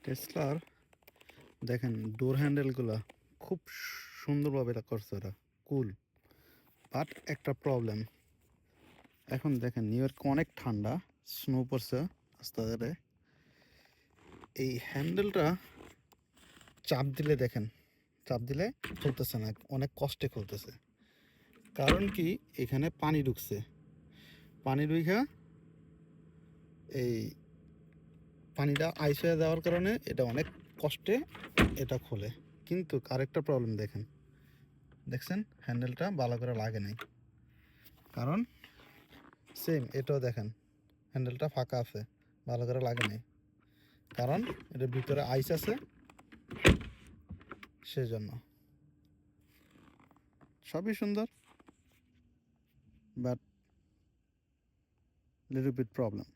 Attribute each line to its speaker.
Speaker 1: টেসলার দেখেন ডোর হ্যান্ডেলগুলো খুব সুন্দরভাবে এটা করছে ওরা, কুল। বাট একটা প্রবলেম, এখন দেখেন নিউ ইয়র্ক অনেক ঠান্ডা, স্নো পড়ছে আস্তে ধীরে। এই হ্যান্ডেলটা চাপ দিলে দেখেন, চাপ দিলে খুলতেছে না, অনেক কষ্টে খুলতেছে। কারণ কি, এখানে পানি ঢুকছে, পানি ঢুকা এই পানিটা আইস হয়ে দেওয়ার কারণে এটা অনেক কষ্টে এটা খোলে। কিন্তু আরেকটা প্রবলেম দেখছেন হ্যান্ডেলটা ভালো করে লাগে নাই। কারণ সেম এটাও দেখেন হ্যান্ডেলটা ফাঁকা আছে, ভালো করে লাগে নাই, কারণ এটার ভিতরে আইস আছে, সেজন্য। সবই সুন্দর, বাট লিটল বিট প্রবলেম।